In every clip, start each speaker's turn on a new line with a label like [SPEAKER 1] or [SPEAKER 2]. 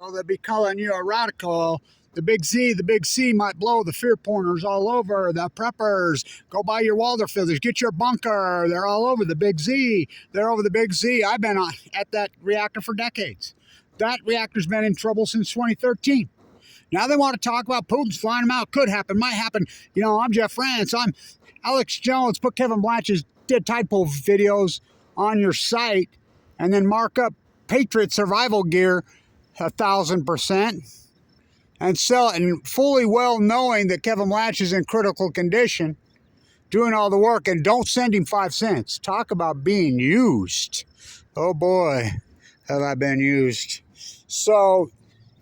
[SPEAKER 1] Well, they'll be calling you a radical. The big C might blow the fear porners all over. The preppers, go buy your Walder filters, get your bunker. They're all over the big Z. They're over the big Z. I've been at that reactor for decades. That reactor's been in trouble since 2013. Now they want to talk about Putin's flying them out. Could happen, might happen. You know, I'm Jeff France. I'm Alex Jones. Put Kevin Blanch's Dead Tide Pool videos on your site and then mark up Patriot survival gear 1,000% and sell it, and fully well knowing that Kevin Blanch is in critical condition, doing all the work, and don't send him 5 cents. Talk about being used. Oh boy, have I been used. So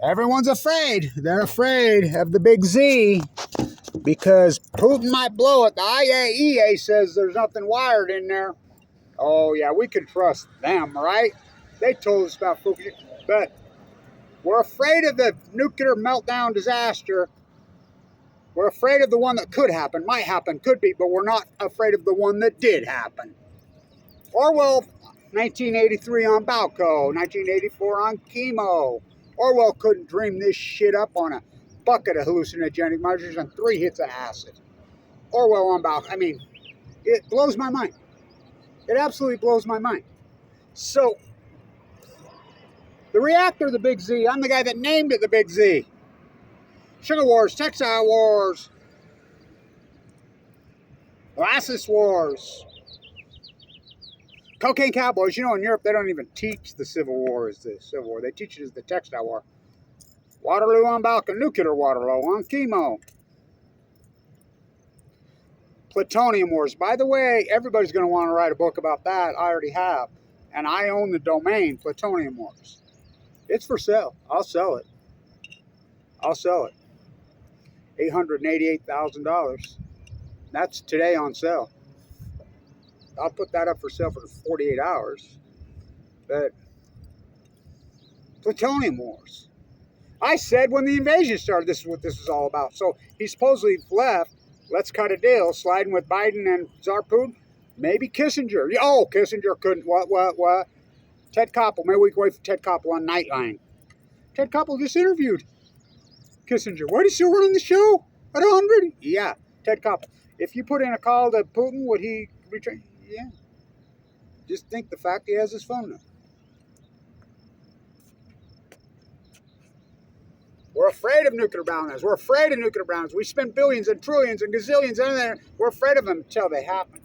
[SPEAKER 1] everyone's afraid. They're afraid of the big Z because Putin might blow it. The IAEA says there's nothing wired in there. Oh yeah, we can trust them, right? They told us about Fukushima, but we're afraid of the nuclear meltdown disaster. We're afraid of the one that could happen, might happen, could be, but we're not afraid of the one that did happen. Orwell, 1983 on Balco, 1984 on chemo. Orwell couldn't dream this shit up on a bucket of hallucinogenic mushrooms and 3 hits of acid. Orwell on Balco. I mean, it blows my mind. It absolutely blows my mind. So, the reactor, the big Z, I'm the guy that named it the big Z. Sugar wars, textile wars, glasses wars, cocaine cowboys. You know, in Europe, they don't even teach the Civil War as the Civil War. They teach it as the textile war. Waterloo on Balkan, nuclear Waterloo on chemo. Plutonium wars. By the way, everybody's going to want to write a book about that. I already have. And I own the domain, Plutonium Wars. It's for sale. I'll sell it. I'll sell it. $888,000. That's today on sale. I'll put that up for sale for 48 hours. But Plutonium Wars. I said when the invasion started, this is what this was all about. So he supposedly left. Let's cut a deal. Sliding with Biden and Tsar Putin. Maybe Kissinger. Oh, Kissinger couldn't. What? Ted Koppel. Maybe we can wait for Ted Koppel on Nightline. Ted Koppel just interviewed Kissinger. Why is he still running the show at 100? Yeah, Ted Koppel. If you put in a call to Putin, would he return? Yeah. Just think the fact he has his phone number. We're afraid of nuclear bombs. We're afraid of nuclear bombs. We spend billions and trillions and gazillions in there. We're afraid of them until they happen.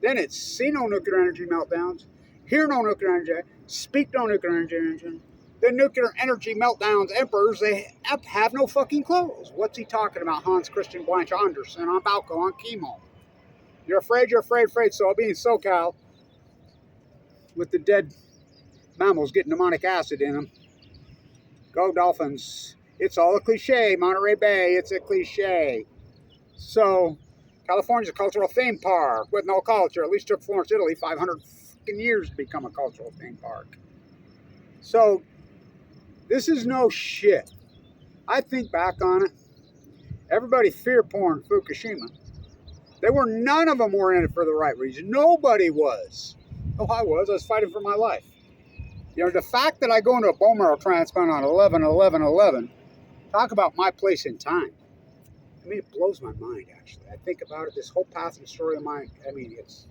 [SPEAKER 1] Then it's see no nuclear energy meltdowns, hear no nuclear energy, speak no nuclear energy. The nuclear energy meltdowns emperors, they have no fucking clothes. What's he talking about? Hans Christian Blanche Anderson on Balco on chemo. You're afraid, afraid. So I'll be in SoCal with the dead mammals getting pneumonic acid in them. Go Dolphins. It's all a cliche. Monterey Bay, it's a cliche. So, California's a cultural theme park with no culture. At least took Florence, Italy 500 fucking years to become a cultural theme park. So, this is no shit. I think back on it. Everybody fear porn Fukushima. None of them were in it for the right reason. Nobody was. Oh, I was. I was fighting for my life. You know, the fact that I go into a bone marrow transplant on 11/11/11, talk about my place in time. I mean, it blows my mind, actually. I think about it, this whole path and story of mine. I mean, it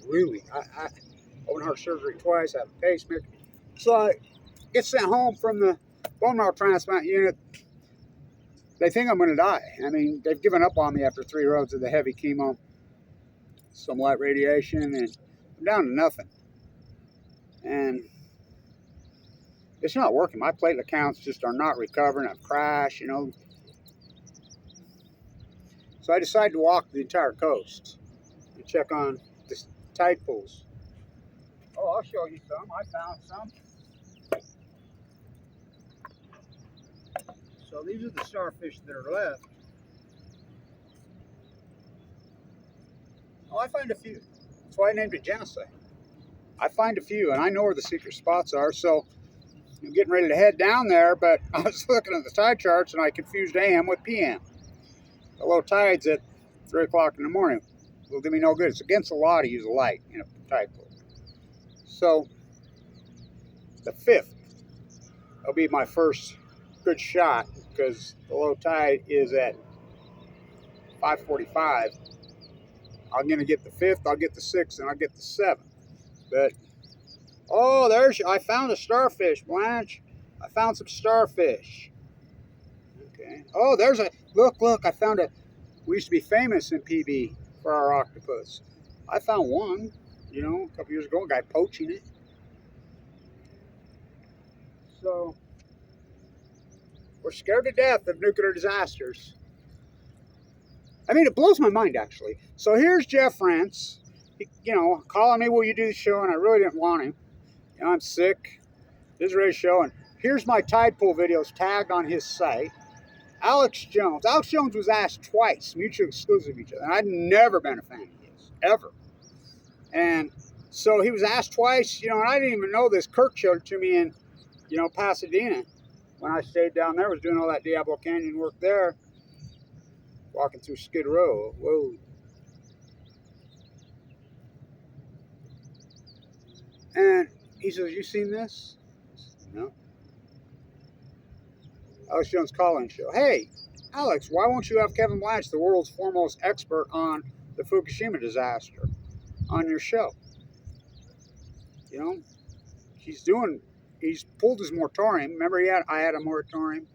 [SPEAKER 1] really, I open heart surgery twice, I have a pacemaker. So I get sent home from the bone marrow transplant unit. They think I'm going to die. I mean, they've given up on me after 3 rounds of the heavy chemo, some light radiation, and I'm down to nothing. And it's not working. My platelet counts just are not recovering. I've crashed, you know. So I decided to walk the entire coast and check on the tide pools. Oh, I'll show you some. I found some. So these are the starfish that are left. Oh, I find a few. That's why I named it genocide. I find a few, and I know where the secret spots are, so I'm getting ready to head down there, but I was looking at the tide charts, and I confused AM with PM. The low tide's at 3 o'clock in the morning. Will do me no good. It's against the law to use a light in a tide pool. So, the 5th. It'll be my first good shot because the low tide is at 5:45. I'm going to get the 5th, I'll get the 6th, and I'll get the 7th. But, oh, I found a starfish, Blanche. I found some starfish. Okay. Oh, look, I found we used to be famous in PB for our octopus. I found one, a couple years ago, a guy poaching it. So, we're scared to death of nuclear disasters. I mean, it blows my mind, actually. So here's Jeff France, calling me, will you do the show? And I really didn't want him. I'm sick. This is Ray's show. And here's my tide pool videos tagged on his site. Alex Jones. Alex Jones was asked twice, mutually exclusive of each other. And I'd never been a fan of his, ever. And so he was asked twice, and I didn't even know this. Kirk showed it to me in, Pasadena. When I stayed down there, was doing all that Diablo Canyon work there. Walking through Skid Row. Whoa. And he says, you seen this? No. Alex Jones call-in show. Hey, Alex, why won't you have Kevin Blanch, the world's foremost expert on the Fukushima disaster, on your show? He's pulled his moratorium. Remember, I had a moratorium.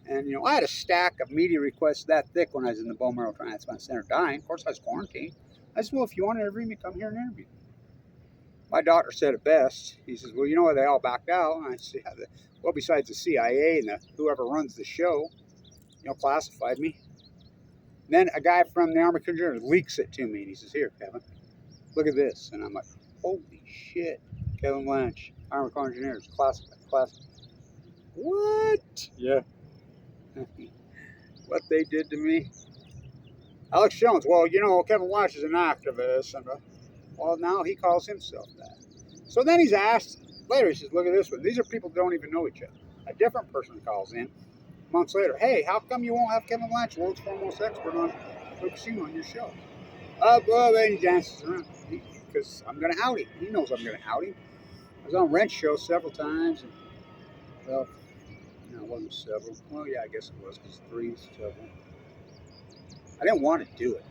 [SPEAKER 1] And, I had a stack of media requests that thick when I was in the bone marrow transplant center dying. Of course, I was quarantined. I said, well, if you want to interview me, come here and interview me. My doctor said it best. He says, well, why they all backed out? And I said, well, besides the CIA and whoever runs the show, classified me. And then a guy from the Army Engineers leaks it to me. And he says, here, Kevin, look at this. And I'm like, holy shit. Kevin Blanch, Army Engineers, classified. What? Yeah. What they did to me. Alex Jones, well, Kevin Blanch is an activist. And, well, now he calls himself that. So then he's asked, later he says, look at this one. These are people who don't even know each other. A different person calls in months later. Hey, how come you won't have Kevin Blanch, world's foremost expert on Fukushima, on your show? Well, then he dances around. Because I'm going to out him. He knows I'm going to out him. I was on Rent's show several times. And, well, no, it wasn't several. Well, yeah, I guess it was, because 3 is several. I didn't want to do it.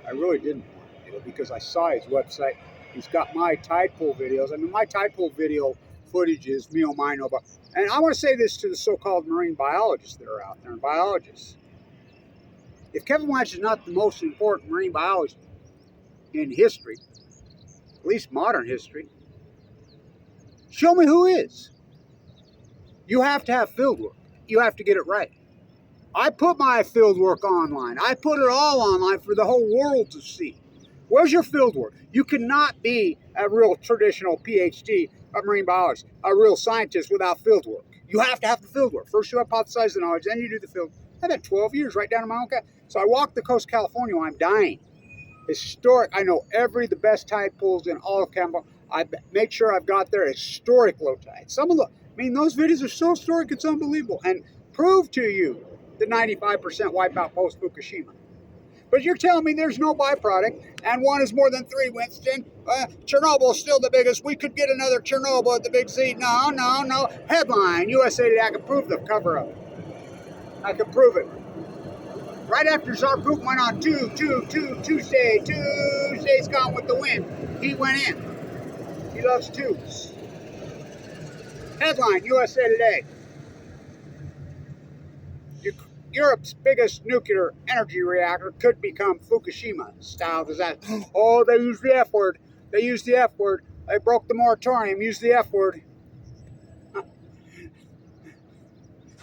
[SPEAKER 1] I really didn't want to do it, because I saw his website. He's got my tide pool videos. I mean, my tide pool video footage is me, oh, my, no, but. And I want to say this to the so-called marine biologists that are out there, and biologists. If Kevin Blanch is not the most important marine biologist in history, at least modern history, show me who is. You have to have field work. You have to get it right. I put my field work online. I put it all online for the whole world to see. Where's your field work? You cannot be a real traditional PhD, a marine biologist, a real scientist without field work. You have to have the field work. First you hypothesize the knowledge, then you do the field. I've had 12 years right down to my own cat. So I walked the coast of California while I'm dying. Historic, I know the best tide pools in all of California. I make sure I've got their historic low tide. Those videos are so historic, it's unbelievable. And prove to you the 95% wipeout post Fukushima. But you're telling me there's no byproduct, and 1 is more than 3, Winston. Chernobyl is still the biggest. We could get another Chernobyl at the big Z. No. Headline, USA Today. I can prove the cover-up. I can prove it. Right after Zarpook went on Tuesday. Tuesday's Gone with the Wind. He went in. He loves tubes. Headline, USA Today. Europe's biggest nuclear energy reactor could become Fukushima-style disaster. Oh, they used the F word. They used the F word. They broke the moratorium, used the F word.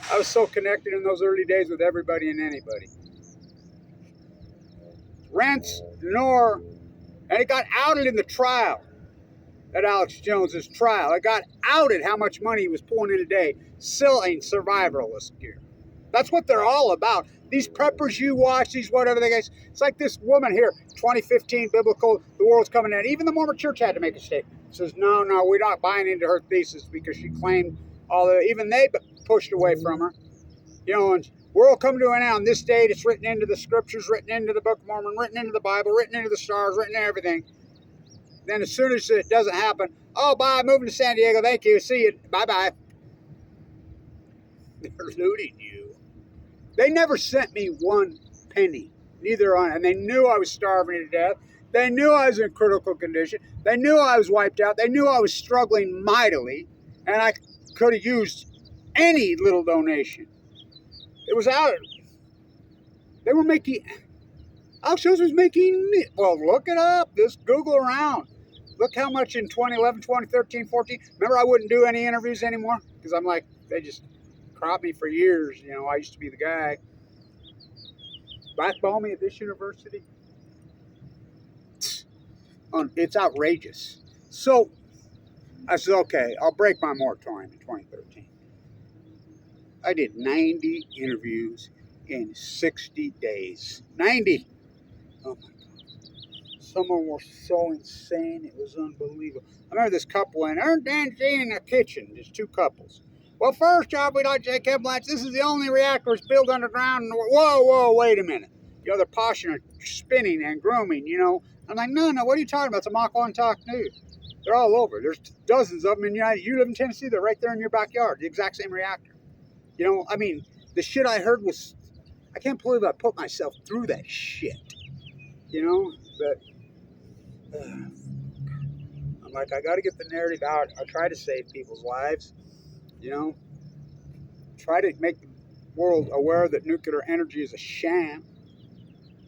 [SPEAKER 1] I was so connected in those early days with everybody and anybody. Rents, nor, and it got outed in the trial. At Alex Jones's trial. It got outed how much money he was pulling in a day selling survivalist gear. That's what they're all about. These preppers you watch, these whatever they guys. It's like this woman here, 2015 biblical, the world's coming in. Even the Mormon church had to make a statement. Says, no, we're not buying into her thesis because she claimed even they pushed away from her. And world coming to an end on this date. It's written into the scriptures, written into the Book of Mormon, written into the Bible, written into the stars, written into everything. Then as soon as it doesn't happen, oh, bye, moving to San Diego, thank you, see you, bye-bye. They're looting you. They never sent me one penny, neither on, and they knew I was starving to death. They knew I was in critical condition. They knew I was wiped out. They knew I was struggling mightily, and I could have used any little donation. It was out. They were making. Alshos was making. Well, look it up. Just Google around. Look how much in 2011, 2013, 14. Remember, I wouldn't do any interviews anymore because I'm like, they just cropped me for years. You know, I used to be the guy. Blackball me at this university. It's outrageous. So I said, okay, I'll break my moratorium in 2013. I did 90 interviews in 60 days. 90. Oh my God. Some of them were so insane, it was unbelievable. I remember this couple went, they're dancing in the kitchen. There's two couples. Well, first job, we'd like to say, Kevin Blanch, this is the only reactor that's built underground. Whoa, wait a minute. You know, they're poshing and spinning and grooming, you know. I'm like, no, what are you talking about? It's a Mach 1 talk news. They're all over. There's dozens of them in United. You live in Tennessee, they're right there in your backyard, the exact same reactor. You know, I mean, the shit I heard was, I can't believe I put myself through that shit. You know, but I'm like, I got to get the narrative out. I try to save people's lives, you know, try to make the world aware that nuclear energy is a sham.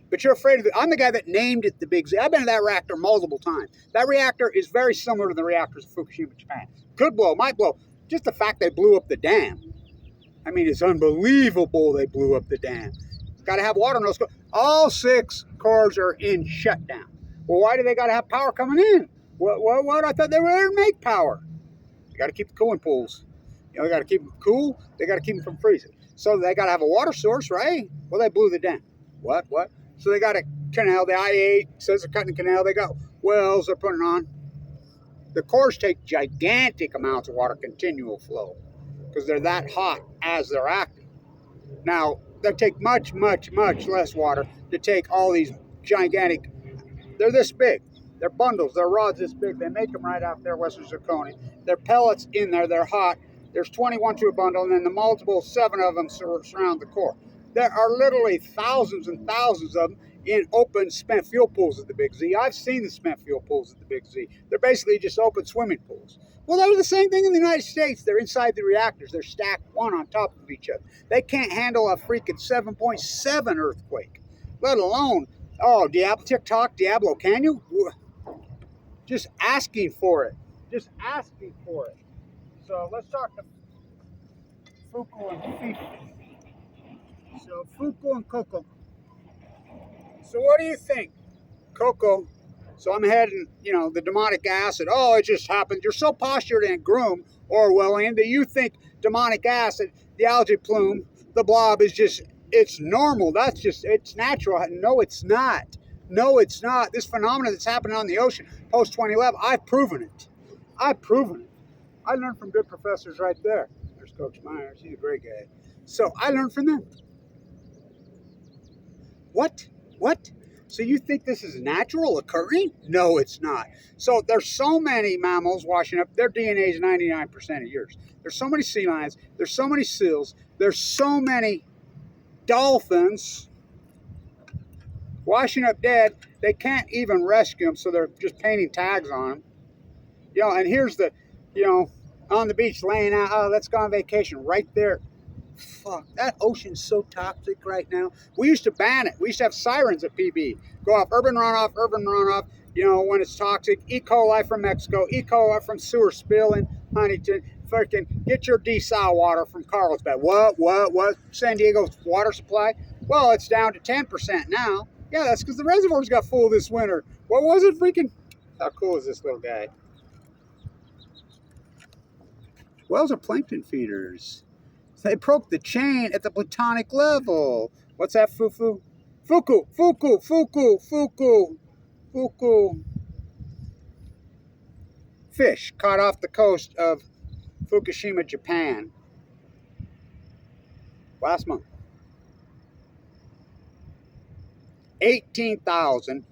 [SPEAKER 1] But you're afraid of it. I'm the guy that named it the Big Z. I've been to that reactor multiple times. That reactor is very similar to the reactors of Fukushima, Japan. Could blow, might blow. Just the fact they blew up the dam. I mean, it's unbelievable they blew up the dam. Got to have water in those cores. All 6 cores are in shutdown. Well, why do they got to have power coming in? What? I thought they were there to make power. You got to keep the cooling pools. You know, they got to keep them cool. They got to keep them from freezing. So they got to have a water source, right? Well, they blew the dam. What? So they got a canal. The IAEA says they're cutting the canal. They got wells they're putting on. The cores take gigantic amounts of water, continual flow, because they're that hot as they're active. Now, they take much less water to take all these gigantic, they're this big. They're bundles, they're rods this big. They make them right out there, Western Zirconia. They're pellets in there, they're hot. There's 21 to a bundle, and then the multiple 7 of them surround the core. There are literally thousands and thousands of them in open spent fuel pools at the Big Z. I've seen the spent fuel pools at the Big Z. They're basically just open swimming pools. Well, they're the same thing in the United States. They're inside the reactors. They're stacked one on top of each other. They can't handle a freaking 7.7 earthquake, let alone, TikTok, Diablo, can you? Just asking for it. Just asking for it. So let's talk to Fuku and Fifi. So Fuku and Coco. So what do you think? Coco. So I'm heading, you know, the demonic acid. Oh, it just happened. You're so postured and groomed, Orwellian, that you think demonic acid, the algae plume, the blob is just, it's normal. That's just, it's natural. No, it's not. No, it's not. This phenomenon that's happening on the ocean post 2011, I've proven it. I've proven it. I learned from good professors right there. There's Coach Myers. He's a great guy. So I learned from them. What? So you think this is natural occurring? No, it's not. So there's so many mammals washing up. Their DNA is 99% of yours. There's so many sea lions. There's so many seals. There's so many dolphins washing up dead. They can't even rescue them, so they're just painting tags on them. You know, and here's the, you know, on the beach laying out, oh, let's go on vacation right there. Fuck, that ocean's so toxic right now. We used to ban it. We used to have sirens at PB. Go off urban runoff, you know, when it's toxic. E. coli from Mexico, E. coli from sewer spill in Huntington. Freaking get your desal water from Carlsbad. What? San Diego's water supply? Well, it's down to 10% now. Yeah, that's because the reservoirs got full this winter. What was it? Freaking, how cool is this little guy? Whales are plankton feeders. They broke the chain at the plutonic level. What's that, Fufu? Fuku. Fish caught off the coast of Fukushima, Japan. Last month. 18,000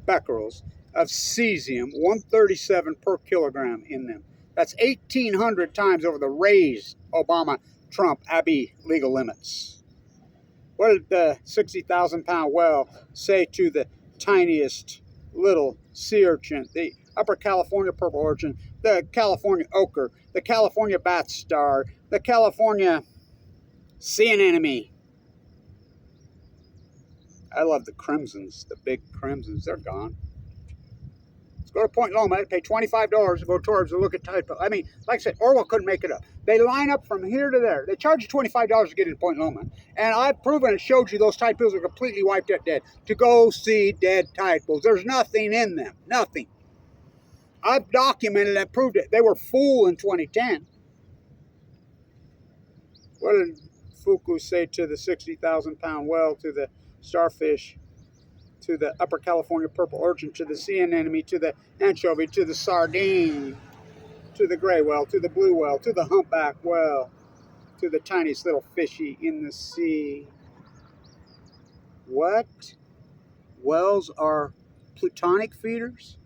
[SPEAKER 1] becquerels of cesium-137 per kilogram in them. That's 1,800 times over the raised Obama Trump Abbey legal limits. What did the 60,000-pound whale say to the tiniest little sea urchin, the Upper California purple urchin, the California ochre, the California bat star, the California sea anemone? I love the crimsons, the big crimsons. They're gone. Let's go to Point Loma. Pay $25 to go towards a look at tide. I mean, like I said, Orwell couldn't make it up. They line up from here to there. They charge you $25 to get into Point Loma. And I've proven and showed you those tide pools are completely wiped out dead. To go see dead tide pools. There's nothing in them. Nothing. I've documented and proved it. They were full in 2010. What did Fuku say to the 60,000-pound whale, to the starfish, to the Upper California purple urchin, to the sea anemone, to the anchovy, to the sardine, to the gray whale, to the blue whale, to the humpback whale, to the tiniest little fishy in the sea? What? Whales are plutonic feeders?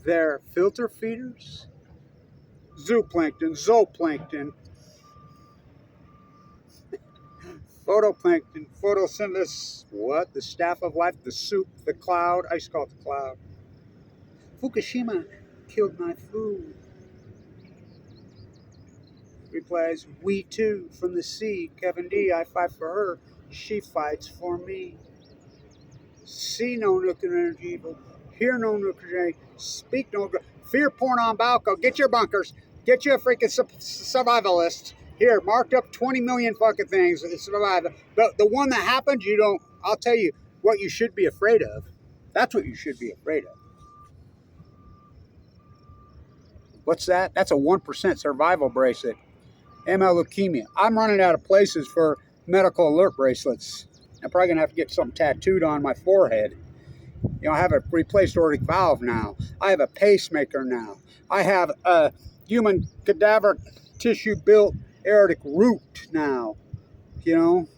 [SPEAKER 1] They're filter feeders? Zooplankton, zooplankton, photoplankton, photosynthesis, what? The staff of life, the soup, the cloud. I used to call it the cloud. Fukushima killed my food. Replies, we too, from the sea. Kevin D, I fight for her. She fights for me. See no nuclear energy evil. Hear no nuclear energy. Speak no fear porn on Balco. Get your bunkers. Get you a freaking survivalist. Here, marked up 20 million fucking things. Survival. The one that happened, you don't. I'll tell you what you should be afraid of. That's what you should be afraid of. What's that? That's a 1% survival bracelet. ML leukemia. I'm running out of places for medical alert bracelets. I'm probably going to have to get something tattooed on my forehead. You know, I have a replaced aortic valve now. I have a pacemaker now. I have a human cadaver tissue built aortic root now. You know,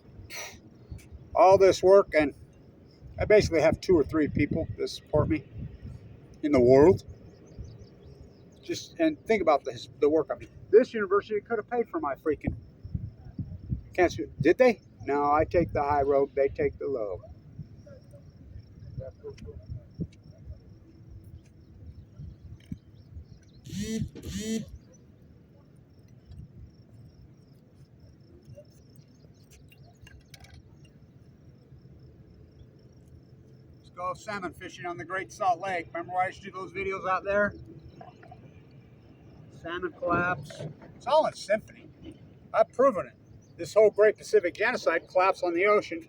[SPEAKER 1] all this work, and I basically have 2 or 3 people that support me in the world. Just, and think about this, the work I'm doing. This university could have paid for my freaking cancer. Did they? No, I take the high road, they take the low. Let's go salmon fishing on the Great Salt Lake. Remember why I used to do those videos out there? Salmon collapse. It's all in symphony. I've proven it. This whole Great Pacific Genocide collapsed on the ocean.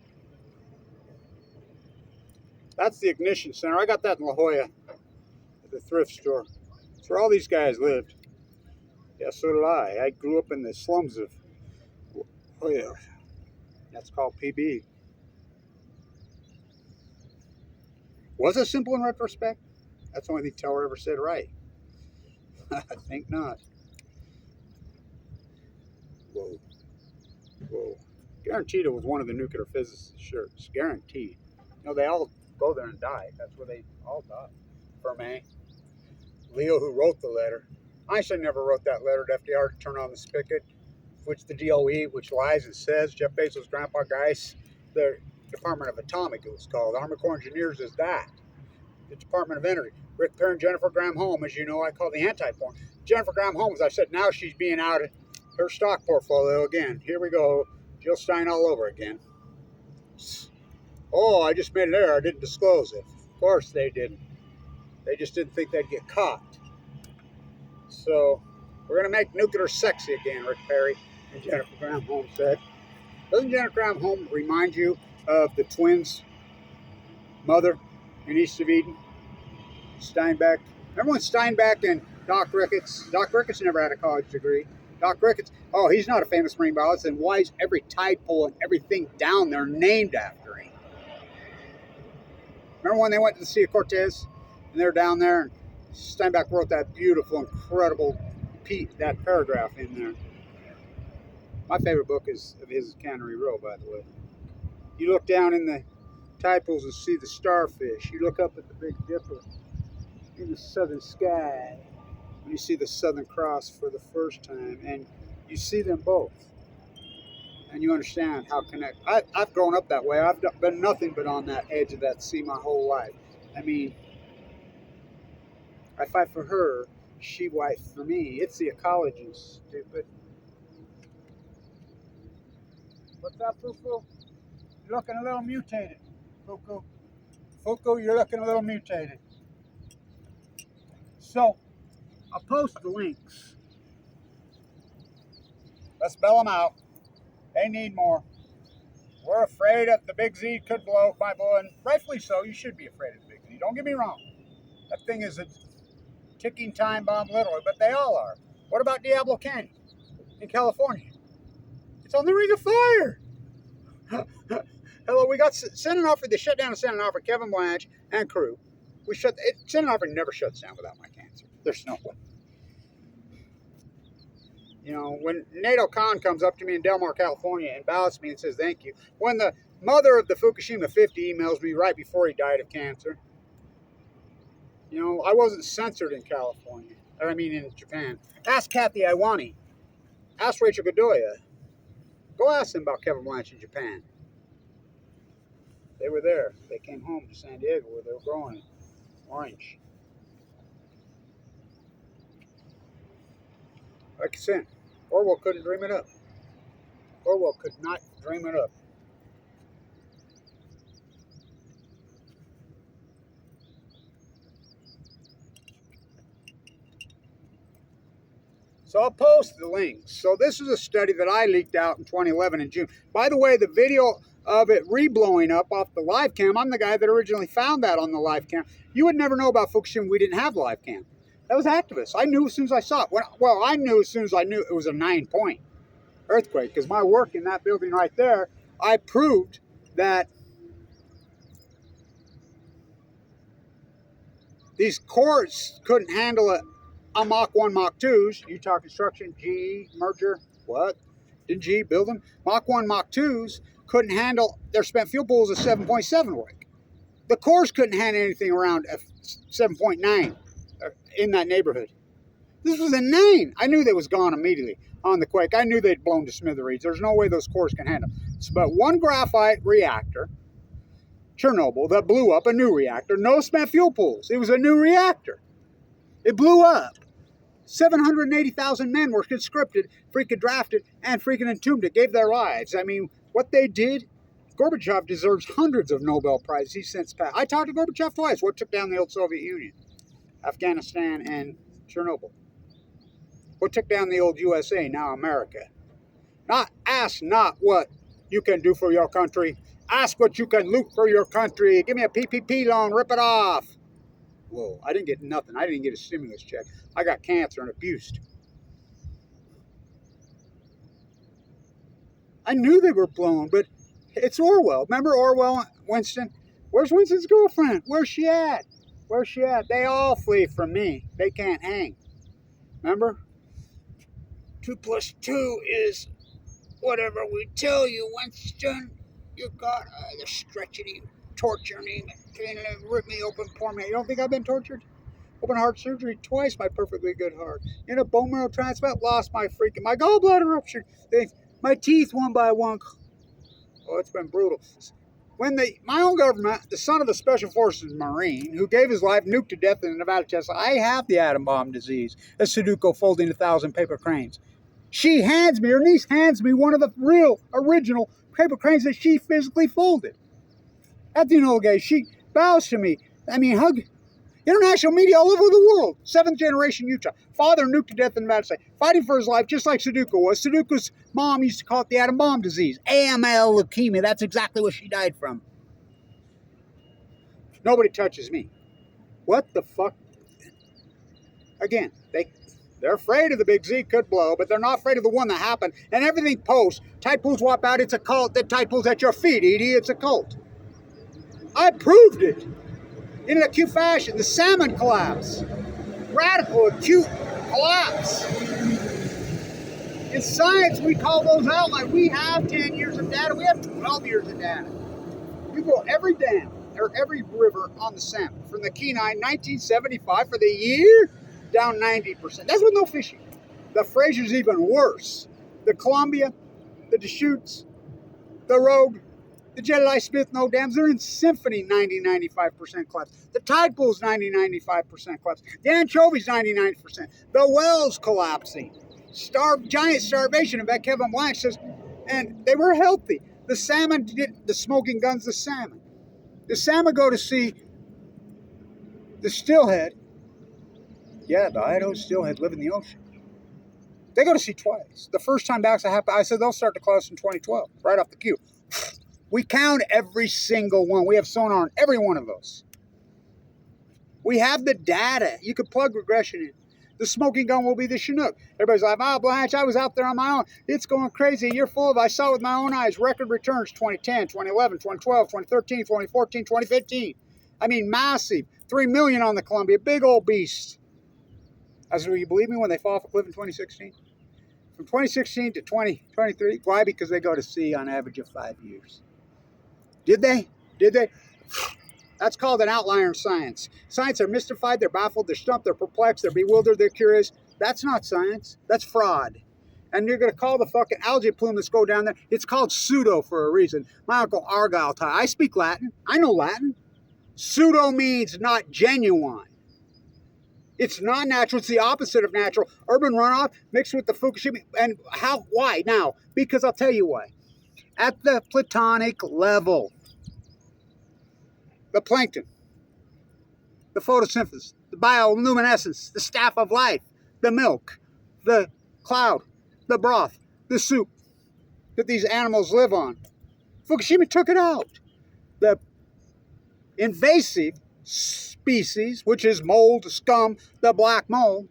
[SPEAKER 1] That's the ignition center. I got that in La Jolla at the thrift store. It's where all these guys lived. Yeah, so did I. I grew up in the slums of La Jolla. That's called PB. Was it simple in retrospect? That's the only thing Teller ever said right. I think not. Whoa. Whoa. Guaranteed it was one of the nuclear physicists' shirts. Guaranteed. You know, they all go there and die. That's where they all die. Fermi. Leo, who wrote the letter. Einstein never wrote that letter to FDR to turn on the spigot, which the DOE, which lies and says Jeff Bezos' grandpa Geis, the Department of Atomic, it was called. Army Corps Engineers is that. The Department of Energy. Rick Perry and Jennifer Graham Holm, as you know, I call the anti-porn. Jennifer Graham Holm, as I said, now she's being out of her stock portfolio again. Here we go. Jill Stein all over again. Oh, I just made an error. I didn't disclose it. Of course they didn't. They just didn't think they'd get caught. So we're going to make nuclear sexy again, Rick Perry and Jennifer Graham Holm said. Doesn't Jennifer Graham Holm remind you of the twins' mother in East of Eden? Steinbeck. Remember when Steinbeck and Doc Ricketts? Doc Ricketts never had a college degree. Doc Ricketts, oh, he's not a famous marine biologist, and why is every tide pool and everything down there named after him? Remember when they went to the Sea of Cortez and they're down there, and Steinbeck wrote that beautiful, incredible that paragraph in there. My favorite book is of his Cannery Row, by the way. You look down in the tide pools and see the starfish. You look up at the Big Dipper in the southern sky. You see the Southern Cross for the first time, and you see them both. And you understand how connect. I've grown up that way. I've been nothing but on that edge of that sea my whole life. I mean, I fight for her, she fights for me. It's the ecology, stupid. What's up, Fuku? You're looking a little mutated, Fuku. Fuku, you're looking a little mutated. So, I'll post the links. Let's bail them out. They need more. We're afraid that the big Z could blow, my boy, and rightfully so. You should be afraid of the big Z. Don't get me wrong. That thing is a ticking time bomb, literally, but they all are. What about Diablo Canyon in California? It's on the ring of fire. Hello, we got sending off for the shutdown of sending off for Kevin Blanche and crew. We shut it. Sending off never shuts down without my cancer. There's no way. You know, when NATO Khan comes up to me in Del Mar, California, and bows to me and says thank you. When the mother of the Fukushima 50 emails me right before he died of cancer. You know, I wasn't censored in California. Or I mean in Japan. Ask Kathy Iwani. Ask Rachel Godoya. Go ask them about Kevin Blanche in Japan. They were there. They came home to San Diego where they were growing orange. Like I said, Orwell couldn't dream it up. Orwell could not dream it up. So I'll post the links. So this is a study that I leaked out in 2011 in June. By the way, the video of it re-blowing up off the live cam, I'm the guy that originally found that on the live cam. You would never know about Fukushima. We didn't have live cam. That was activists. I knew as soon as I saw it. Well, I knew as soon as I knew it was a 9-point earthquake, because my work in that building right there, I proved that these cores couldn't handle it. Mach 1, Mach 2s, Utah Construction, GE, merger, what? Didn't GE build them? Mach 1, Mach 2s couldn't handle their spent fuel pools of 7.7 weight. The cores couldn't handle anything around 7.9 in that neighborhood. This was a 9. I knew they was gone immediately on the quake. I knew they'd blown to smithereens. There's no way those cores can handle it. But one graphite reactor, Chernobyl, that blew up, a new reactor, no spent fuel pools. It was a new reactor. It blew up. 780,000 men were conscripted, freaking drafted, and freaking entombed. It gave their lives. I mean, what they did, Gorbachev deserves hundreds of Nobel Prizes he's since passed. I talked to Gorbachev twice. What took down the old Soviet Union? Afghanistan and Chernobyl. What took down the old USA, now America? Ask not what you can do for your country. Ask what you can loot for your country. Give me a PPP loan, rip it off. Whoa, I didn't get nothing. I didn't get a stimulus check. I got cancer and abused. I knew they were blown, but it's Orwell. Remember Orwell, Winston? Where's Winston's girlfriend? Where's she at? Where's she at? They all flee from me. They can't hang. Remember? 2 + 2 is whatever we tell you, Winston. You got they're stretching you, torturing me, trying to rip me open, pour me. You don't think I've been tortured? Open heart surgery twice, my perfectly good heart. In a bone marrow transplant, lost my gallbladder ruptured. My teeth one by one. Oh, it's been brutal. When my own government, the son of a Special Forces Marine, who gave his life nuked to death in the Nevada test, I have the atom bomb disease, a Sudoku folding 1,000 paper cranes. Her niece hands me one of the real, original paper cranes that she physically folded. At the Enola Gay, she bows to me. I mean, hug. International media all over the world. 7th generation Utah. Father nuked to death in Nevada State. Fighting for his life just like Sudoku was. Sudoku's mom used to call it the atom bomb disease. AML leukemia. That's exactly what she died from. Nobody touches me. What the fuck? Again, they're afraid of the big Z could blow, but they're not afraid of the one that happened. And everything posts. Tide pools wop out. It's a cult. The tide pools at your feet, Edie. It's a cult. I proved it. In an acute fashion, the salmon collapse. Radical acute collapse. In science, we call those outlines. We have 10 years of data. We have 12 years of data. You go every dam or every river on the salmon. From the Kenai, 1975 for the year, down 90%. That's with no fishing. The Fraser's even worse. The Columbia, the Deschutes, the Rogue, the Jedi Smith no dams, they're in symphony 90-95% collapse. The tide pool's 90-95% collapse. The anchovies 99%. The whales collapsing. Giant starvation. In fact, Kevin Black says, and they were healthy. The salmon, the smoking guns, the salmon. The salmon go to see the steelhead. Yeah, the Idaho steelhead live in the ocean. They go to sea twice. The first time back I said they'll start to collapse in 2012, right off the cue. We count every single one. We have sonar on every one of those. We have the data. You could plug regression in. The smoking gun will be the Chinook. Everybody's like, oh, Blanche, I was out there on my own. It's going crazy. You're full of, I saw with my own eyes, record returns 2010, 2011, 2012, 2013, 2014, 2015. I mean, massive. 3 million on the Columbia. Big old beast. I said, will you believe me when they fall off a cliff in 2016? From 2016 to 2023. Why? Because they go to sea on average of 5 years. Did they? Did they? That's called an outlier in science. Science are mystified, they're baffled, they're stumped, they're perplexed, they're bewildered, they're curious. That's not science. That's fraud. And you're going to call the fucking algae plume that's go down there. It's called pseudo for a reason. My Uncle Argyle taught. I speak Latin. I know Latin. Pseudo means not genuine. It's not natural. It's the opposite of natural. Urban runoff mixed with the Fukushima. And how? Why? Now, because I'll tell you why. At the platonic level, the plankton, the photosynthesis, the bioluminescence, the staff of life, the milk, the cloud, the broth, the soup that these animals live on. Fukushima took it out. The invasive species, which is mold, scum, the black mold,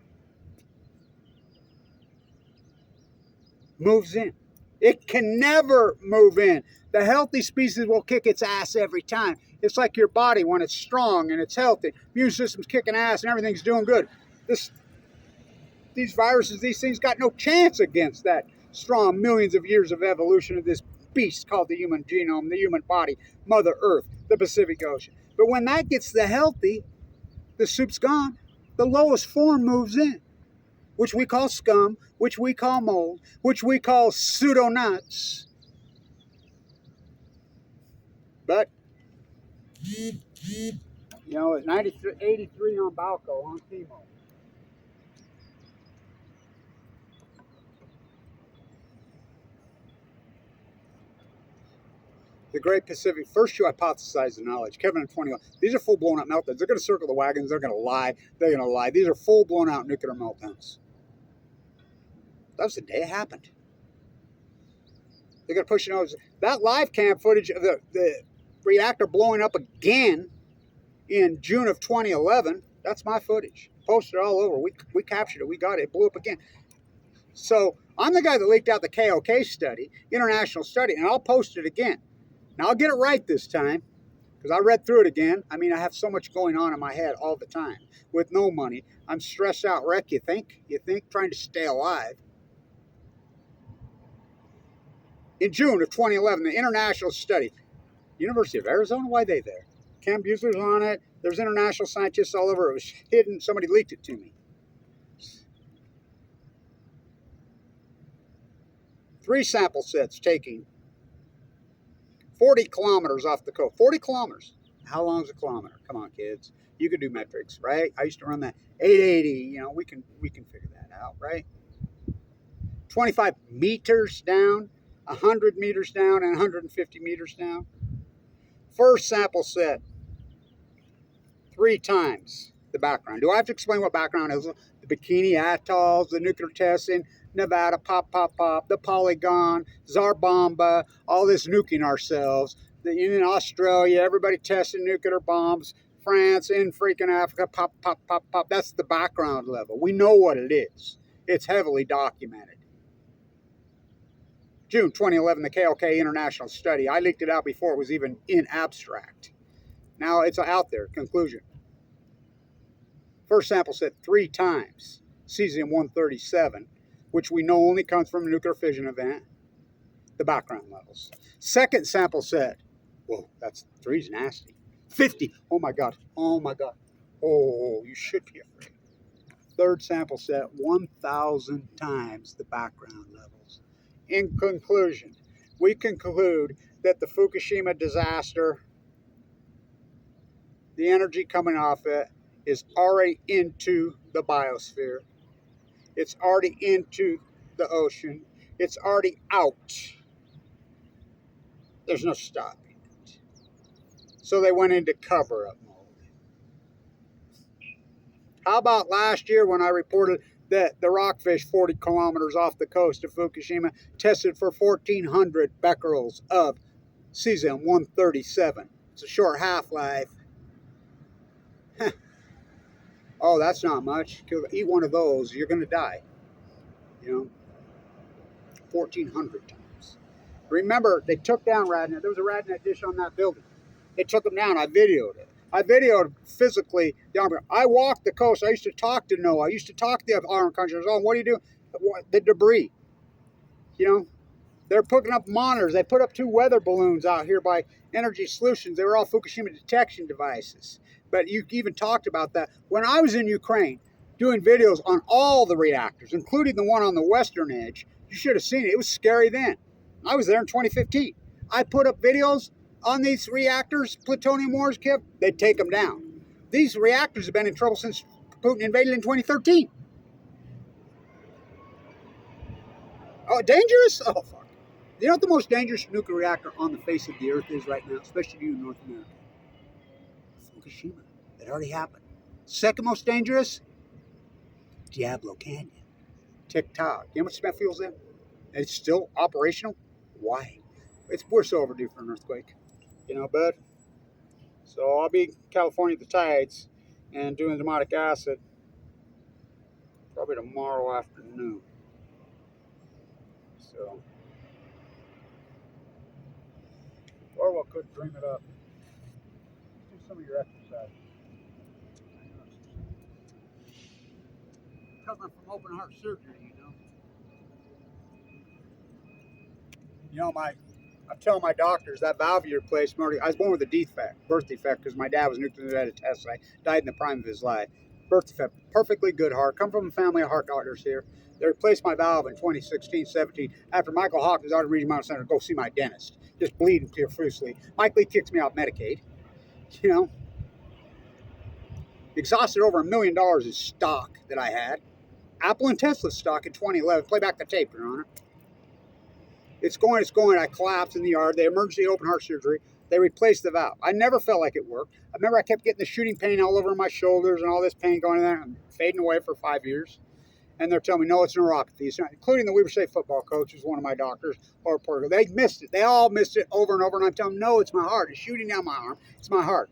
[SPEAKER 1] moves in. It can never move in. The healthy species will kick its ass every time. It's like your body when it's strong and it's healthy. Immune system's kicking ass and everything's doing good. These viruses, these things got no chance against that strong millions of years of evolution of this beast called the human genome, the human body, Mother Earth, the Pacific Ocean. But when that gets the healthy, the soup's gone. The lowest form moves in, which we call scum, which we call mold, which we call pseudo-nuts. But, you know, at 83 on Balco, on chemo. The Great Pacific, first you hypothesize the knowledge. Kevin and 21. These are full blown out meltdowns. They're going to circle the wagons. They're going to lie. They're going to lie. These are full blown out nuclear meltdowns. That was the day it happened. They're going to push it over. That live cam footage of the reactor blowing up again in June of 2011, that's my footage. Posted all over. We captured it. We got it. It blew up again. So I'm the guy that leaked out the KOK study, international study, and I'll post it again. Now, I'll get it right this time, because I read through it again. I mean, I have so much going on in my head all the time with no money. I'm stressed out wreck, you think? You think? Trying to stay alive. In June of 2011, the international study, University of Arizona, why are they there? Cam Buesler's on it. There's international scientists all over. It was hidden. Somebody leaked it to me. 3 sample sets taking 40 kilometers off the coast. 40 kilometers. How long is a kilometer? Come on, kids. You can do metrics, right? I used to run that 880. You know, we can figure that out, right? 25 meters down, 100 meters down, and 150 meters down. First sample set, 3 times the background. Do I have to explain what background is? The Bikini Atolls, the nuclear tests in Nevada, pop, the Polygon, Zarbamba, all this nuking ourselves. In Australia, everybody testing nuclear bombs. France, in freaking Africa, pop. That's the background level. We know what it is. It's heavily documented. June 2011, the KOK International Study. I leaked it out before it was even in abstract. Now it's out there. Conclusion. First sample set 3 times. Cesium-137, which we know only comes from a nuclear fission event. The background levels. Second sample set. Whoa, that's 3's nasty. 50. Oh my God. Oh my God. Oh, you should be afraid. Third sample set, 1,000 times the background levels. In conclusion, we conclude that the Fukushima disaster, the energy coming off it, is already into the biosphere. It's already into the ocean. It's already out. There's no stopping it. So they went into cover-up mode. How about last year when I reported that the rockfish 40 kilometers off the coast of Fukushima tested for 1,400 becquerels of cesium-137? It's a short half-life. Oh, that's not much. Eat one of those, you're going to die. You know, 1,400 times. Remember, they took down Radnet. There was a Radnet dish on that building. They took them down. I videoed it. I videoed physically the army. I walked the coast. I used to talk to Noah. I used to talk to the armed countries. Oh, what do you do? The debris. You know, they're putting up monitors. They put up 2 weather balloons out here by Energy Solutions. They were all Fukushima detection devices. But you even talked about that. When I was in Ukraine doing videos on all the reactors, including the one on the western edge, you should have seen it. It was scary then. I was there in 2015. I put up videos on these reactors, plutonium wars, they'd take them down. These reactors have been in trouble since Putin invaded in 2013. Oh, dangerous? Oh, fuck. You know what the most dangerous nuclear reactor on the face of the earth is right now, especially you in North America? Fukushima. It already happened. Second most dangerous? Diablo Canyon. TikTok. You know how much cement fuel's in? And it's still operational? Why? We're so overdue for an earthquake. You know, bud? So I'll be in California at the tides and doing demotic acid probably tomorrow afternoon. So, or could dream it up. Do some of your exercise. Coming from open heart surgery, you know. I'm telling my doctors that valve you replaced, Marty. I was born with a birth defect, because my dad was nuclear at a test site, died in the prime of his life. Birth defect, perfectly good heart. Come from a family of heart doctors here. They replaced my valve in 2016, 17 after Michael Hawkins out of Regional Medical Center to go see my dentist, just bleeding profusely. Mike Lee kicks me off Medicaid. You know, exhausted over $1 million in stock that I had. Apple and Tesla stock in 2011. Play back the tape, Your Honor. It's going. I collapsed in the yard. They emergency open heart surgery. They replaced the valve. I never felt like it worked. I remember I kept getting the shooting pain all over my shoulders and all this pain going in there. I'm fading away for 5 years. And they're telling me, no, it's neuropathy. It's not, including the Weber State football coach, who's one of my doctors, or Portugal. They missed it. They all missed it over and over. And I'm telling them, no, it's my heart. It's shooting down my arm. It's my heart.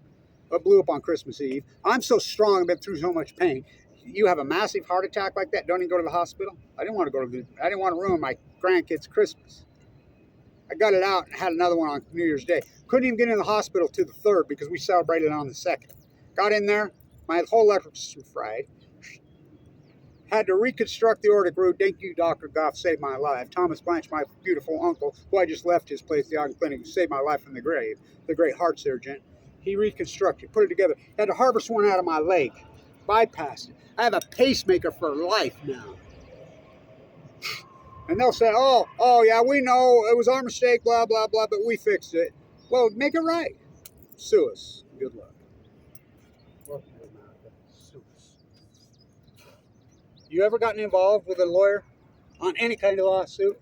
[SPEAKER 1] It blew up on Christmas Eve. I'm so strong. I've been through so much pain. You have a massive heart attack like that, don't even go to the hospital? I didn't want to ruin my grandkids' Christmas. I got it out and had another one on New Year's Day. Couldn't even get in the hospital to the 3rd because we celebrated on the 2nd. Got in there, my whole electrical system fried. Had to reconstruct the aortic root. Thank you, Dr. Goff, saved my life. Thomas Blanche, my beautiful uncle, who I just left his place, the Ogden Clinic, who saved my life from the grave, the great heart surgeon. He reconstructed, put it together. Had to harvest one out of my leg. Bypassed it. I have a pacemaker for life now. And they'll say, oh, yeah, we know it was our mistake, blah, blah, blah, but we fixed it. Well, make it right. Sue us. Good luck. Welcome to America. Sue us. You ever gotten involved with a lawyer on any kind of lawsuit?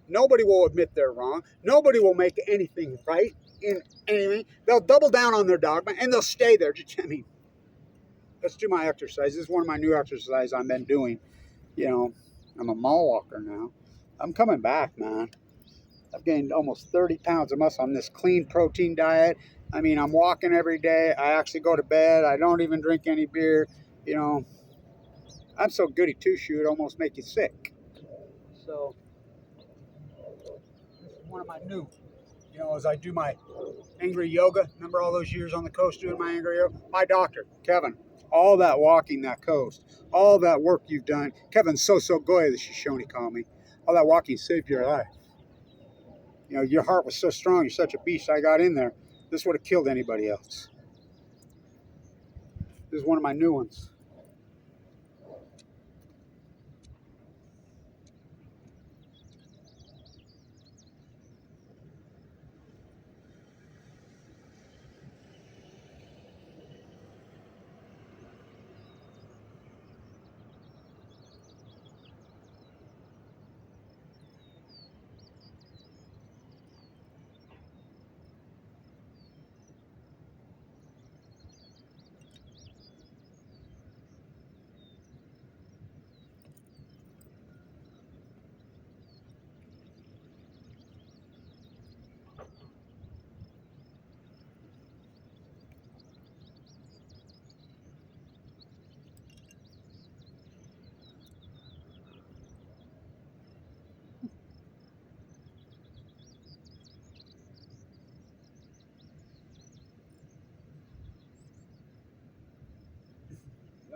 [SPEAKER 1] Nobody will admit they're wrong. Nobody will make anything right in anything. They'll double down on their dogma, and they'll stay there. I mean, let's do my exercise. This is one of my new exercises I've been doing. You know, I'm a mall walker now. I'm coming back, man. I've gained almost 30 pounds of muscle on this clean protein diet. I mean, I'm walking every day. I actually go to bed. I don't even drink any beer. You know, I'm so goody two-shoe, it almost makes you sick. So, this is one of my new, as I do my angry yoga. Remember all those years on the coast doing my angry yoga? My doctor, Kevin, all that walking that coast, all that work you've done. Kevin's so good, the Shoshone called me. All that walking saved your life. Your heart was so strong. You're such a beast. I got in there. This would have killed anybody else. This is one of my new ones.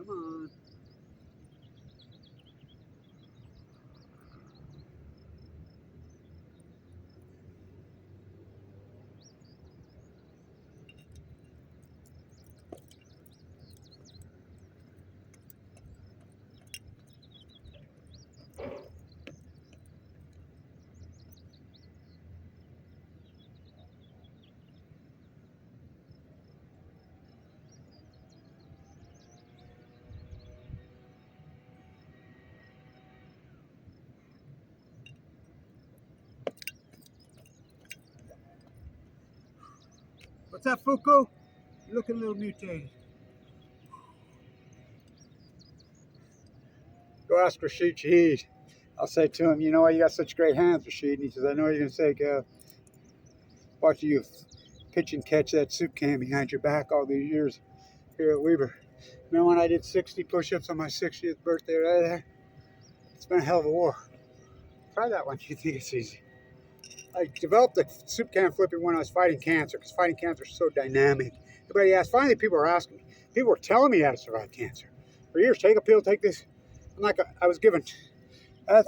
[SPEAKER 1] Come on. What's that, Fuku? You look a little mutated. Go ask Rashid. I'll say to him, you know why you got such great hands, Rashid? And he says, I know you're going to say, watching you pitch and catch that soup can behind your back all these years here at Weber. Remember when I did 60 push-ups on my 60th birthday right there? It's been a hell of a war. Try that one. You think it's easy. I developed the soup can flipping when I was fighting cancer, because fighting cancer is so dynamic. Everybody asked, finally people are asking me. People were telling me how to survive cancer. For years, take a pill, take this. I'm like, I was given,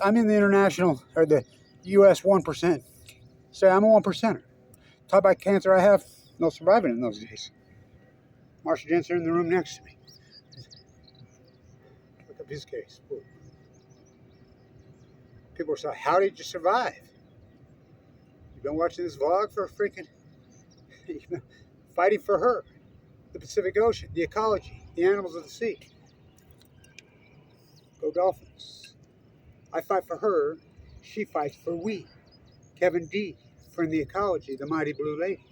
[SPEAKER 1] I'm in the international, or the US 1%. Say I'm a 1%er. Type of cancer I have, no surviving in those days. Marcia Jensen in the room next to me. Look up his case. Ooh. People were saying, how did you survive? You've been watching this vlog for a freaking, you've been fighting for her, the Pacific Ocean, the ecology, the animals of the sea. Go Dolphins. I fight for her, she fights for we. Kevin D. from the ecology, the mighty blue lady.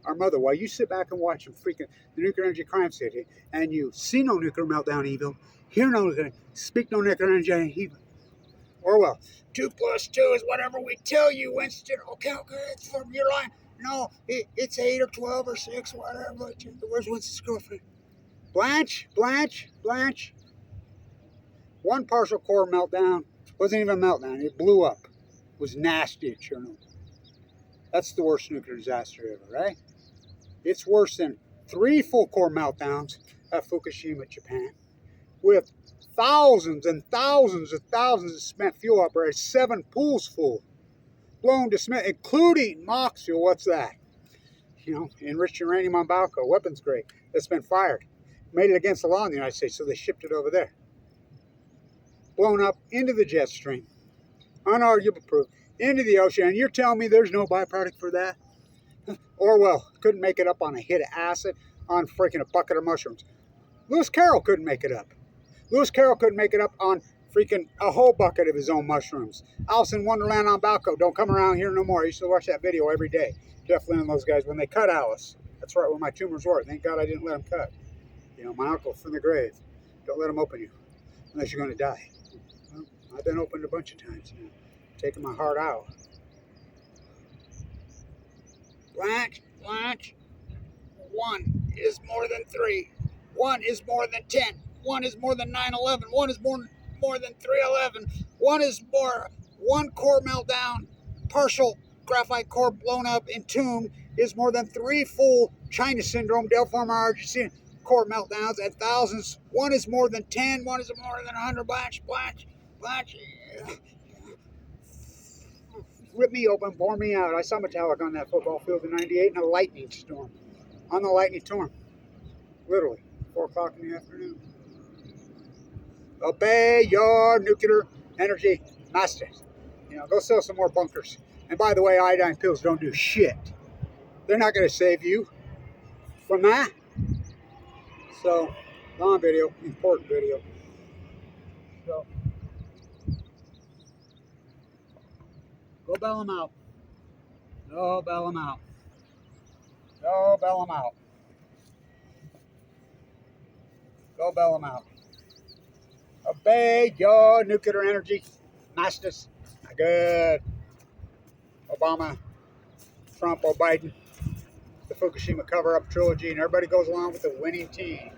[SPEAKER 1] Our mother, while you sit back and watch them freaking the nuclear energy crime city, and you see no nuclear meltdown evil, hear no, speak no nuclear energy evil. Orwell, 2 + 2 is whatever we tell you, Winston. Okay, it's from your line. No, it's 8 or 12 or 6, whatever. Where's Winston's girlfriend? Blanche. One partial core meltdown. Wasn't even a meltdown. It blew up. It was nasty at Chernobyl. That's the worst nuclear disaster ever, right? It's worse than 3 full core meltdowns at Fukushima, Japan, with thousands and thousands and thousands of spent fuel operated, 7 pools full, blown to smith, including MOX fuel. What's that? You know, enriched uranium on Balco, weapons grade, that's been fired. Made it against the law in the United States, so they shipped it over there. Blown up into the jet stream, unarguable proof, into the ocean, and you're telling me there's no byproduct for that? Orwell couldn't make it up on a hit of acid on freaking a bucket of mushrooms. Lewis Carroll couldn't make it up. Lewis Carroll couldn't make it up on freaking a whole bucket of his own mushrooms. Alice in Wonderland on Balco, don't come around here no more. I used to watch that video every day. Jeff Lynn and those guys, when they cut Alice. That's right where my tumors were. Thank God I didn't let them cut. You know, my uncle from the grave. Don't let them open you, unless you're going to die. Well, I've been opened a bunch of times, you know, taking my heart out. Blanche, 1 is more than 3. 1 is more than 10. 1 is more than 9/11. 1 is more than 3/11. 1 is more. 1 core meltdown, partial graphite core blown up, entombed, is more than 3 full China syndrome, Delphi Argentina core meltdowns at thousands. 1 is more than 10. 1 is more than 100. Blanche. Rip me open, bore me out. I saw Metallica on that football field in '98 in a lightning storm. On the lightning storm. Literally, 4 o'clock in the afternoon. Obey your nuclear energy masters. You know, go sell some more bunkers. And by the way, iodine pills don't do shit. They're not going to save you from that. So, long video, important video. So, go bail them out. Go bail them out. Go bail them out. Go bail them out. Obey your nuclear energy masters. Good. Obama, Trump, or Biden. The Fukushima cover-up trilogy, and everybody goes along with the winning team.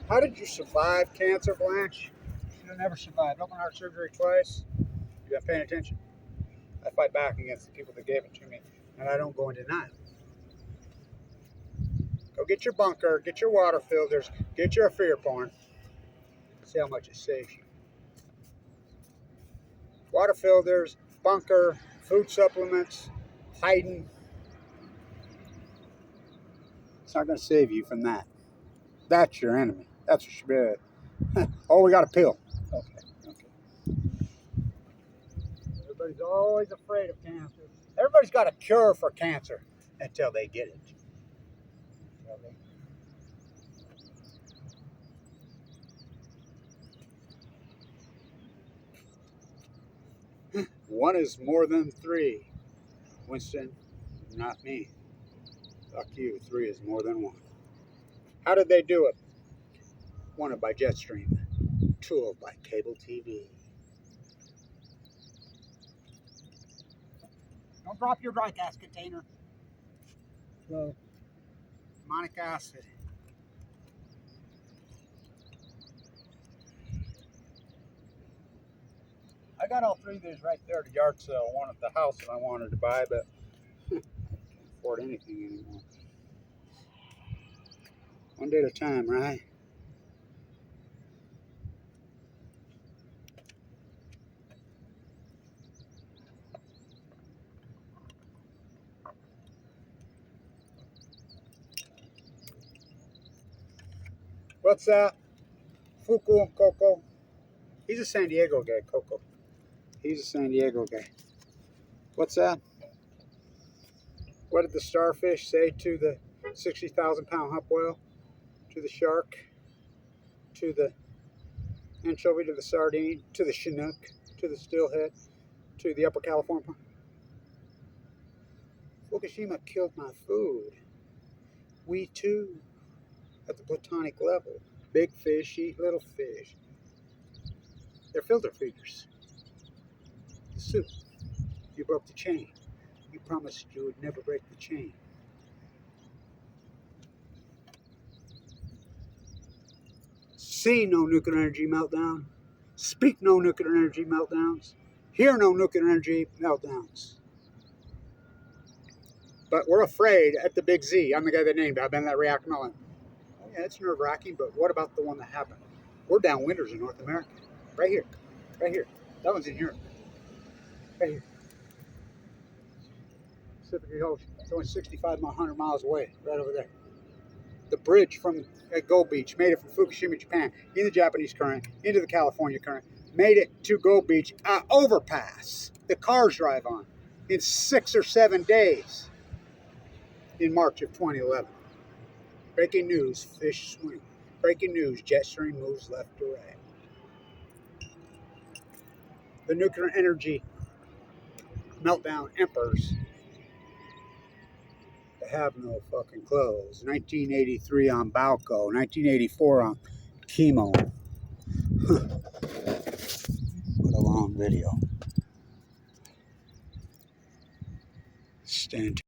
[SPEAKER 1] How did you survive cancer, Blanche? You never survived. Open heart surgery twice. You been paying attention? I fight back against the people that gave it to me, and I don't go into denial. Go get your bunker, get your water filters, get your fear porn. See how much it saves you. Water filters, bunker, food supplements, hiding. It's not going to save you from that. That's your enemy. That's what should be. Oh, we got a pill. Okay. Everybody's always afraid of cancer. Everybody's got a cure for cancer until they get it. One is more than three. Winston, not me. Fuck you. Three is more than one. How did they do it? Wanted by Jetstream. Tooled by cable TV. Don't drop your dry gas container. So, monic acid. I got all three of these right there at the yard sale. One at the house that I wanted to buy, but I can't afford anything anymore. One day at a time, right? What's that? Fuku and Coco. He's a San Diego guy, Coco. He's a San Diego guy. What's that? What did the starfish say to the 60,000-pound hump whale? To the shark? To the anchovy? To the sardine? To the chinook? To the steelhead? To the upper California? Fukushima killed my food. We too, at the platonic level. Big fish eat little fish. They're filter feeders. The soup. You broke the chain. You promised you would never break the chain. See no nuclear energy meltdown. Speak no nuclear energy meltdowns. Hear no nuclear energy meltdowns. But we're afraid at the Big Z. I'm the guy that named it. I've been in that reactor meltdown. Oh yeah, it's nerve-wracking, but what about the one that happened? We're downwinders in North America. Right here. Right here. That one's in here. Right here. Pacific Ocean. It's only 65, 100 miles away. Right over there. The bridge from Gold Beach made it from Fukushima, Japan, in the Japanese current, into the California current, made it to Gold Beach, overpass the cars drive on in 6 or 7 days in March of 2011. Breaking news, fish swim. Breaking news, Jetstream moves left to right. The nuclear energy meltdown emperors have no fucking clothes. 1983 on Balco, 1984 on Chemo. What a long video. Stand